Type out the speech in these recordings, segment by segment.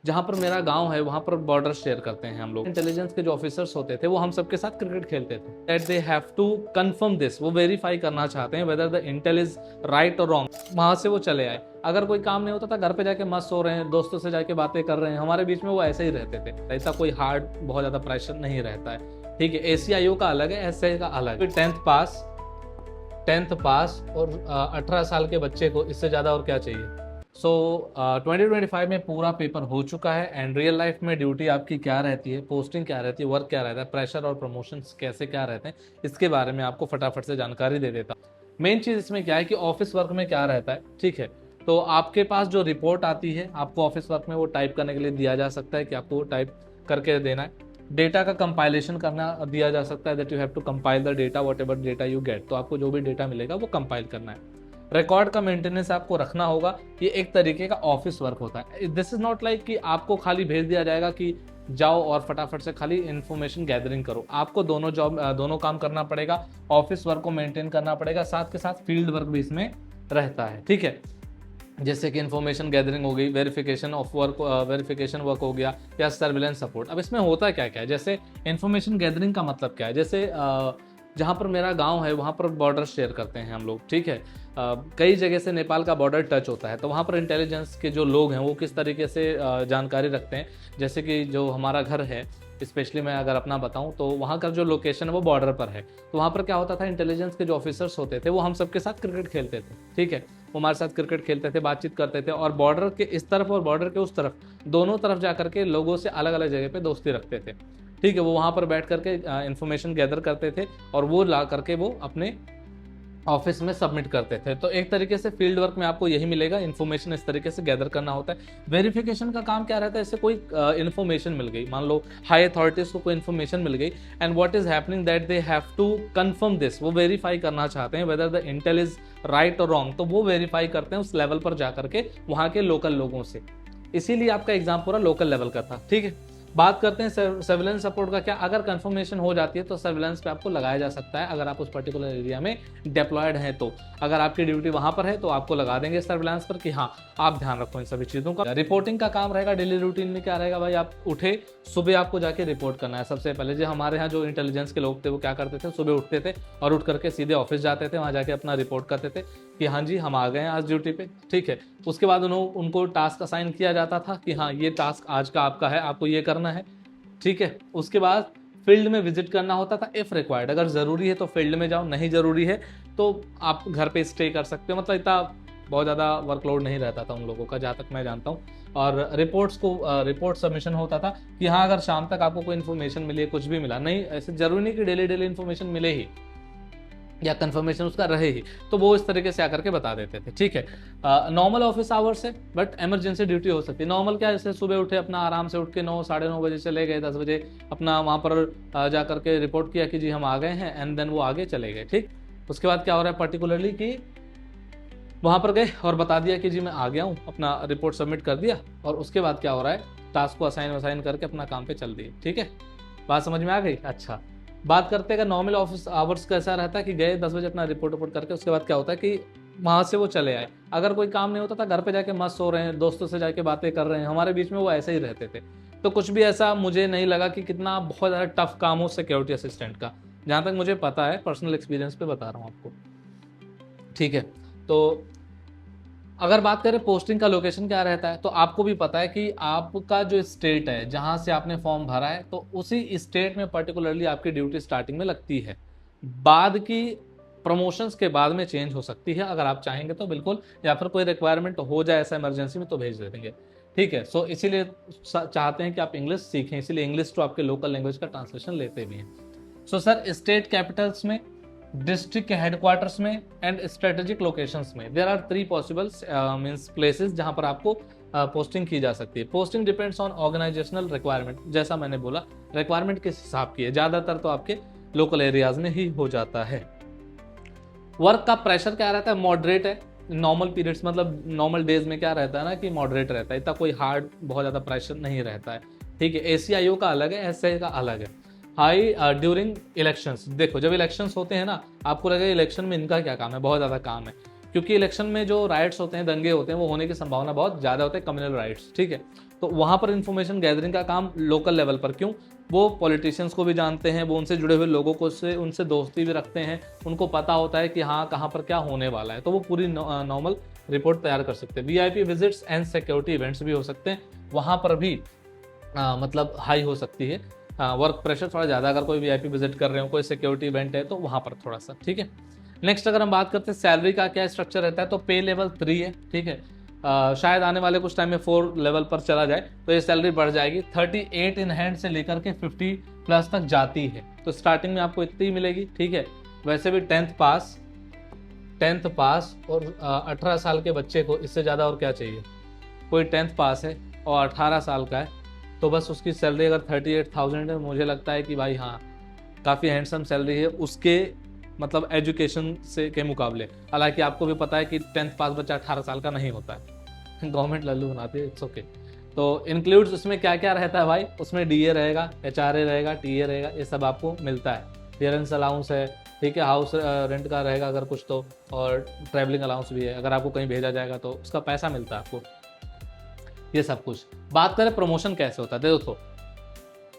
जहाँ पर मेरा गांव है वहाँ पर बॉर्डर शेयर करते हैं हम लोग। इंटेलिजेंस के जो ऑफिसर्स होते थे वो हम सबके साथ क्रिकेट खेलते थे। That they have to confirm this, वो वेरीफाई करना चाहते हैं whether the intel is right और रॉन्ग। वहां से वो चले आए। अगर कोई काम नहीं होता था घर पे जाके मस्त सो रहे हैं, दोस्तों से जाके बातें कर रहे हैं, हमारे बीच में वो ऐसे ही रहते थे। ऐसा कोई हार्ड बहुत ज्यादा प्रेशर नहीं रहता है। ठीक है, ACIO का अलग है, SI का अलग है। 10th पास और 18 साल के बच्चे को इससे ज़्यादा और क्या चाहिए। सो 2025 में पूरा पेपर हो चुका है। एंड रियल लाइफ में ड्यूटी आपकी क्या रहती है, पोस्टिंग क्या रहती है, वर्क क्या रहता है, प्रेशर और प्रमोशंस कैसे क्या रहते हैं, इसके बारे में आपको फटाफट से जानकारी दे देता हूँ। मेन चीज़ इसमें क्या है कि ऑफिस वर्क में क्या रहता है। ठीक है, तो आपके पास जो रिपोर्ट आती है आपको ऑफिस वर्क में वो टाइप करने के लिए दिया जा सकता है कि आपको वो टाइप करके देना है। डेटा का कंपाइलेशन करना दिया जा सकता है, that you have to compile the data whatever data you get. तो आपको जो भी डेटा मिलेगा वो कंपाइल करना है। रिकॉर्ड का मेंटेनेंस आपको रखना होगा। ये एक तरीके का ऑफिस वर्क होता है। दिस इज नॉट लाइक कि आपको खाली भेज दिया जाएगा कि जाओ और फटाफट से खाली इन्फॉर्मेशन गैदरिंग करो। आपको दोनों काम करना पड़ेगा। ऑफिस वर्क को मेंटेन करना पड़ेगा, साथ के साथ फील्ड वर्क भी इसमें रहता है। ठीक है, जैसे कि इन्फॉर्मेशन गैदरिंग हो गई, वेरिफिकेशन वर्क हो गया, या सर्विलेंस सपोर्ट। अब इसमें होता क्या क्या है, जैसे इन्फॉर्मेशन गैदरिंग का मतलब क्या है, जैसे जहाँ पर मेरा गांव है वहाँ पर बॉर्डर शेयर करते हैं हम लोग। ठीक है, कई जगह से नेपाल का बॉर्डर टच होता है, तो वहाँ पर इंटेलिजेंस के जो लोग हैं वो किस तरीके से जानकारी रखते हैं। जैसे कि जो हमारा घर है, स्पेशली मैं अगर अपना बताऊं तो वहाँ का जो लोकेशन है वो बॉर्डर पर है। तो वहाँ पर क्या होता था, इंटेलिजेंस के जो ऑफिसर्स होते थे वो हम सबके साथ क्रिकेट खेलते थे। ठीक है, वो हमारे साथ क्रिकेट खेलते थे, बातचीत करते थे, और बॉर्डर के इस तरफ और बॉर्डर के उस तरफ दोनों तरफ जा करके लोगों से अलग अलग जगह पे दोस्ती रखते थे। ठीक है, वो वहाँ पर बैठ करके इन्फॉर्मेशन गैदर करते थे और वो ला करके वो अपने ऑफिस में सबमिट करते थे। तो एक तरीके से फील्ड वर्क में आपको यही मिलेगा, इन्फॉर्मेशन इस तरीके से गैदर करना होता है। वेरिफिकेशन का काम क्या रहता है, इससे कोई इन्फॉर्मेशन मिल गई, मान लो हाई अथॉरिटीज को कोई इन्फॉर्मेशन मिल गई, and what is happening that they have to confirm this, वो वेरीफाई करना चाहते हैं whether the intel is right और रॉन्ग। तो वो वेरीफाई करते हैं उस लेवल पर जा करके वहाँ के लोकल लोगों से। इसीलिए आपका एग्जाम पूरा लोकल लेवल का था। ठीक है, बात करते हैं सर्विलेंस सपोर्ट का। क्या अगर कंफर्मेशन हो जाती है तो सर्विलेंस पे आपको लगाया जा सकता है, अगर आप उस पर्टिकुलर एरिया में डिप्लॉयड हैं तो। अगर आपकी ड्यूटी वहां पर है तो आपको लगा देंगे सर्विलेंस पर कि हाँ आप ध्यान रखो इन सभी चीज़ों का। रिपोर्टिंग का काम रहेगा। डेली रूटीन में क्या रहेगा भाई, आप उठे सुबह आपको जाके रिपोर्ट करना है। सबसे पहले जो हमारे यहाँ जो इंटेलिजेंस के लोग थे वो क्या करते थे, सुबह उठते थे और उठ करके सीधे ऑफिस जाते थे, वहाँ जाके अपना रिपोर्ट करते थे कि हाँ जी हम आ गए हैं आज ड्यूटी पे। ठीक है, उसके बाद उनको टास्क असाइन किया जाता था कि हाँ ये टास्क आज का आपका है, आपको ये करना है। ठीक है, उसके बाद फील्ड में विजिट करना होता था इफ रिक्वायर्ड। अगर जरूरी है तो फील्ड में जाओ, नहीं जरूरी है तो आप घर पे स्टे कर सकते हो। मतलब इतना बहुत ज़्यादा वर्कलोड नहीं रहता था उन लोगों का, जहाँ तक मैं जानता हूँ। और रिपोर्ट सबमिशन होता था कि हाँ अगर शाम तक आपको कोई इन्फॉर्मेशन मिली है, कुछ भी मिला, नहीं ऐसे जरूरी नहीं कि डेली डेली इन्फॉर्मेशन मिले ही या कंफर्मेशन उसका रहे ही, तो वो इस तरीके से आकर के बता देते थे। ठीक है, नॉर्मल ऑफिस आवर्स है, बट इमरजेंसी ड्यूटी हो सकती है। नॉर्मल क्या है, जैसे सुबह उठे अपना आराम से उठ के 9 साढ़े 9 बजे चले गए, 10 बजे अपना वहाँ पर जा करके रिपोर्ट किया कि जी हम आ गए हैं, एंड देन वो आगे चले गए। ठीक, उसके बाद क्या हो रहा है पर्टिकुलरली कि वहाँ पर गए और बता दिया कि जी मैं आ गया हूँ, अपना रिपोर्ट सबमिट कर दिया, और उसके बाद क्या हो रहा है, टास्क को असाइन करके अपना काम पे चल दिए। ठीक है, बात समझ में आ गई। अच्छा, बात करते हैं नॉर्मल ऑफिस आवर्स कैसा रहता है कि गए 10 बजे अपना रिपोर्ट करके उसके बाद क्या होता है कि वहाँ से वो चले आए। अगर कोई काम नहीं होता था घर पे जाके मस्त सो रहे हैं, दोस्तों से जाके बातें कर रहे हैं, हमारे बीच में वो ऐसे ही रहते थे। तो कुछ भी ऐसा मुझे नहीं लगा कि कितना बहुत ज़्यादा टफ काम हो सिक्योरिटी असिस्टेंट का, जहाँ तक मुझे पता है, पर्सनल एक्सपीरियंस पे बता रहा हूँ आपको। ठीक है, तो अगर बात करें पोस्टिंग का लोकेशन क्या रहता है, तो आपको भी पता है कि आपका जो स्टेट है जहां से आपने फॉर्म भरा है, तो उसी स्टेट में पर्टिकुलरली आपकी ड्यूटी स्टार्टिंग में लगती है। बाद की प्रमोशंस के बाद में चेंज हो सकती है अगर आप चाहेंगे तो, बिल्कुल, या फिर कोई रिक्वायरमेंट हो जाए ऐसा इमरजेंसी में तो भेज दे देंगे। ठीक है, सो इसीलिए चाहते हैं कि आप इंग्लिश सीखें, इसीलिए इंग्लिश टू आपके लोकल लैंग्वेज का ट्रांसलेशन लेते भी हैं। सो सर, स्टेट कैपिटल्स में, डिस्ट्रिक्ट के हेडक्वार्टर्स में, एंड स्ट्रेटेजिक लोकेशंस में there are 3 possible means places जहां पर आपको पोस्टिंग की जा सकती है। Posting depends on organisational requirement, जैसा मैंने बोला रिक्वायरमेंट किस हिसाब की है, ज़्यादातर तो आपके लोकल एरियाज में ही हो जाता है। वर्क का प्रेशर क्या रहता है, मॉडरेट है। नॉर्मल पीरियड्स मतलब नॉर्मल डेज में क्या रहता है ना कि मॉडरेट रहता है, इतना कोई हार्ड बहुत ज़्यादा प्रेशर नहीं रहता है। ठीक है, ACIO का अलग है, SI का अलग है। हाई ड्यूरिंग इलेक्शंस, देखो जब इलेक्शंस होते हैं ना, आपको लगेगा इलेक्शन में इनका क्या काम है, बहुत ज़्यादा काम है। क्योंकि इलेक्शन में जो राइट्स होते हैं, दंगे होते हैं, वो होने की संभावना बहुत ज़्यादा होता है, कम्युनल राइट्स, ठीक है। तो वहाँ पर इन्फॉर्मेशन गैदरिंग का काम लोकल लेवल पर, क्यों, वो पॉलिटिशियंस को भी जानते हैं, वो उनसे जुड़े हुए लोगों को से उनसे दोस्ती भी रखते हैं, उनको पता होता है कि हाँ कहाँ पर क्या होने वाला है, तो वो पूरी नॉर्मल रिपोर्ट तैयार कर सकते हैं। VIP visits and security events भी हो सकते हैं, वहाँ पर भी मतलब हाई हो सकती है वर्क प्रेशर थोड़ा ज़्यादा, अगर कोई वीआईपी विजिट कर रहे हो, कोई सिक्योरिटी इवेंट है तो वहाँ पर थोड़ा सा, ठीक है। नेक्स्ट अगर हम बात करते हैं सैलरी का क्या स्ट्रक्चर रहता है, तो पे लेवल 3 है, ठीक है। शायद आने वाले कुछ टाइम में 4 लेवल पर चला जाए तो ये सैलरी बढ़ जाएगी। 38 इन हैंड से लेकर के 50 प्लस तक जाती है, तो स्टार्टिंग में आपको इतनी ही मिलेगी, ठीक है। वैसे भी 10th पास और 18 साल के बच्चे को इससे ज़्यादा और क्या चाहिए। कोई 10th पास है और 18 साल का है तो बस उसकी सैलरी अगर 38,000 है, मुझे लगता है कि भाई हाँ काफ़ी हैंडसम सैलरी है उसके मतलब एजुकेशन से के मुकाबले। हालांकि आपको भी पता है कि 10th पास बच्चा 18 साल का नहीं होता है, गवर्नमेंट लल्लू बनाती है, इट्स ओके। तो इंक्लूड्स उसमें क्या क्या रहता है भाई, उसमें डीए रहेगा, एचआरए रहेगा, टीए रहेगा, ये सब आपको मिलता है। पेरेंट्स अलाउंस है, ठीक है, हाउस रेंट का रहेगा अगर कुछ तो, और ट्रैवलिंग अलाउंस भी है, अगर आपको कहीं भेजा जाएगा तो उसका पैसा मिलता है आपको, ये सब कुछ। बात करें प्रमोशन कैसे होता है, देखो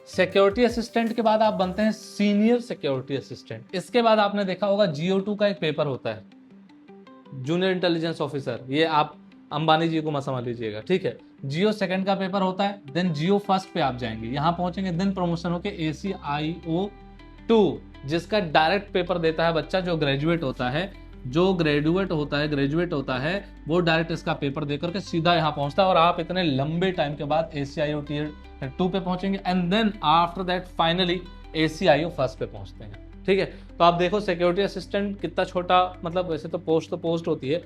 सिक्योरिटी असिस्टेंट के बाद आप बनते हैं सीनियर सिक्योरिटी असिस्टेंट। इसके बाद आपने देखा होगा GO2 का एक पेपर होता है, जूनियर इंटेलिजेंस ऑफिसर, ये आप अंबानी जी को मत समझ लीजिएगा, ठीक है। GO सेकंड का पेपर होता है, देन GO फर्स्ट पे आप जाएंगे, यहाँ पहुंचेंगे, देन प्रमोशन होके ACIO2, जिसका डायरेक्ट पेपर देता है बच्चा जो ग्रेजुएट होता है, ग्रेजुएट होता है वो डायरेक्ट इसका पेपर देकर के सीधा यहाँ पहुंचता है, और आप इतने लंबे टाइम के बाद ACIO Tier 2 पे पहुंचेंगे, and then after that finally ACIO first पे पहुंचते हैं, ठीक है। तो आप देखो सिक्योरिटी असिस्टेंट कितना छोटा, मतलब वैसे तो पोस्ट होती है,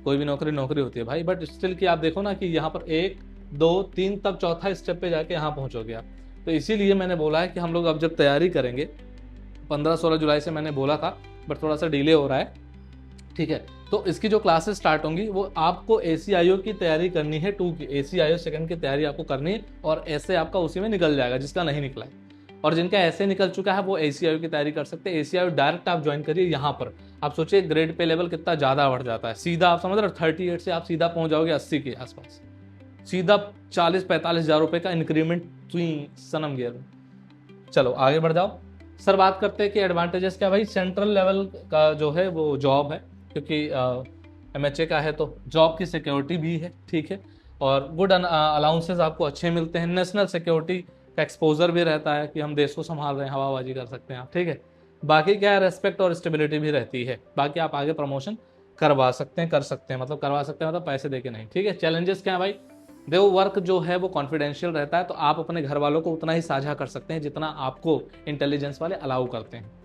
कोई भी नौकरी होती है भाई, बट स्टिल कि आप देखो ना कि यहाँ पर 1 2 3 तब चौथा स्टेप पे जाके यहाँ पहुंचोगे आप। तो इसीलिए मैंने बोला है कि हम लोग अब जब तैयारी करेंगे, 15-16 जुलाई से मैंने बोला था, बट थोड़ा सा डिले हो रहा है, ठीक है। तो इसकी जो क्लासेस स्टार्ट होंगी वो आपको ACIO की तैयारी करनी है, 2 की ACIO सेकंड की तैयारी आपको करनी है, और ऐसे आपका उसी में निकल जाएगा जिसका नहीं निकला है, और जिनका ऐसे निकल चुका है वो ACIO की तैयारी कर सकते हैं। ACIO डायरेक्ट आप ज्वाइन करिए यहाँ पर, आप सोचिए ग्रेड पे लेवल कितना ज़्यादा बढ़ जाता है, सीधा आप समझ रहे हो 38 से आप सीधा पहुँच जाओगे 80 के आसपास, सीधा 40-45 हज़ार रुपये का इंक्रीमेंट सनम गियर में। चलो आगे बढ़ जाओ सर, बात करते हैं कि एडवांटेजेस क्या। भाई सेंट्रल लेवल का जो है वो जॉब है, क्योंकि MHA का है तो जॉब की सिक्योरिटी भी है, ठीक है, और गुड अलाउंसेस आपको अच्छे मिलते हैं। नेशनल सिक्योरिटी का एक्सपोजर भी रहता है कि हम देश को संभाल रहे हैं, हवाबाजी कर सकते हैं आप, ठीक है। बाकी क्या है, रेस्पेक्ट और स्टेबिलिटी भी रहती है। बाकी आप आगे प्रमोशन करवा सकते हैं, कर सकते हैं, मतलब करवा सकते हैं, मतलब पैसे दे के नहीं, ठीक है। चैलेंजेस क्या है भाई, देखो वर्क जो है वो कॉन्फिडेंशियल रहता है, तो आप अपने घर वालों को उतना ही साझा कर सकते हैं जितना आपको इंटेलिजेंस वाले अलाउ करते हैं।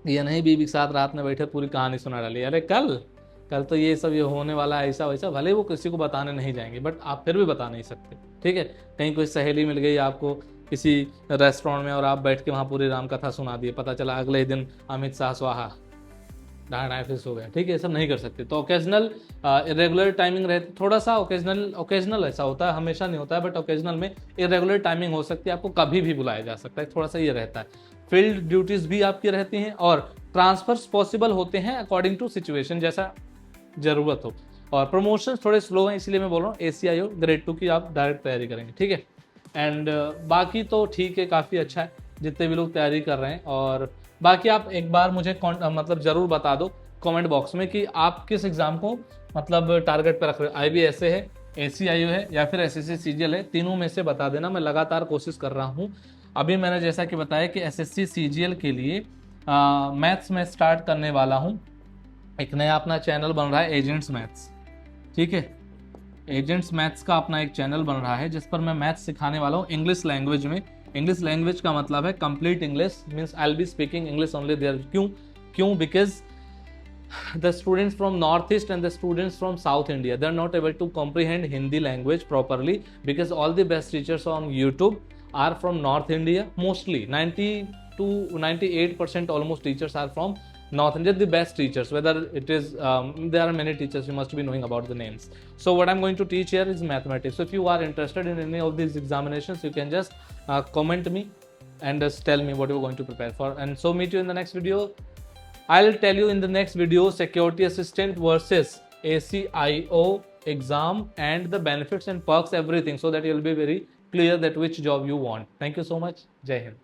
ये नहीं बीवी के साथ रात में बैठे पूरी कहानी सुना डाली, अरे कल तो ये सब ये होने वाला है, ऐसा वैसा, भले वो किसी को बताने नहीं जाएंगे, बट आप फिर भी बता नहीं सकते, ठीक है। कहीं कोई सहेली मिल गई आपको किसी रेस्टोरेंट में और आप बैठ के वहाँ पूरी राम कथा सुना दिए, पता चला अगले ही दिन अमित शाह स्वाहा डायफिस हो गया, ठीक है, ये सब नहीं कर सकते। तो ओकेजनल इरेगुलर टाइमिंग रहती, थोड़ा सा ओकेजनल ऐसा होता है, हमेशा नहीं होता है, बट ओकेजनल में इरेगुलर टाइमिंग हो सकती है, आपको कभी भी बुलाया जा सकता है, थोड़ा सा ये रहता है। फील्ड ड्यूटीज भी आपकी रहती हैं, और ट्रांसफर्स पॉसिबल होते हैं अकॉर्डिंग टू सिचुएशन, जैसा ज़रूरत हो। और प्रमोशन थोड़े स्लो हैं, इसलिए मैं बोल रहा हूँ ACIO ग्रेड 2 की आप डायरेक्ट तैयारी करेंगे, ठीक है। एंड बाकी तो ठीक है, काफ़ी अच्छा है जितने भी लोग तैयारी कर रहे हैं। और बाकी आप एक बार मुझे मतलब ज़रूर बता दो कमेंट बॉक्स में कि आप किस एग्ज़ाम को मतलब टारगेट पर रख रहे हो, IBSA है, ACIO है, या फिर SSC CGL है, तीनों में से बता देना। मैं लगातार कोशिश कर रहा हूँ। अभी मैंने जैसा कि बताया कि SSC CGL के लिए मैथ्स में स्टार्ट करने वाला हूँ, एक नया अपना चैनल बन रहा है एजेंट्स मैथ्स, ठीक है। एजेंट्स मैथ्स का अपना एक चैनल बन रहा है जिस पर मैं मैथ्स सिखाने वाला हूँ इंग्लिश लैंग्वेज में। इंग्लिश लैंग्वेज का मतलब है complete English, means I will be speaking English only there. क्यों because the students from northeast and the students from south India, they're not able to comprehend Hindi language properly, because all the best teachers on YouTube are from North India. Mostly 90 to 98% almost teachers are from North India, the best teachers, whether it is there are many teachers, you must be knowing about the names. So what I'm going to teach here is mathematics. So if you are interested in any of these examinations, you can just comment me and just tell me what you're going to prepare for, and so meet you in the next video. I'll tell you in the next video security assistant versus ACIO exam and the benefits and perks, everything, so that you'll be very clear that which job you want. Thank you so much. Jai Hind.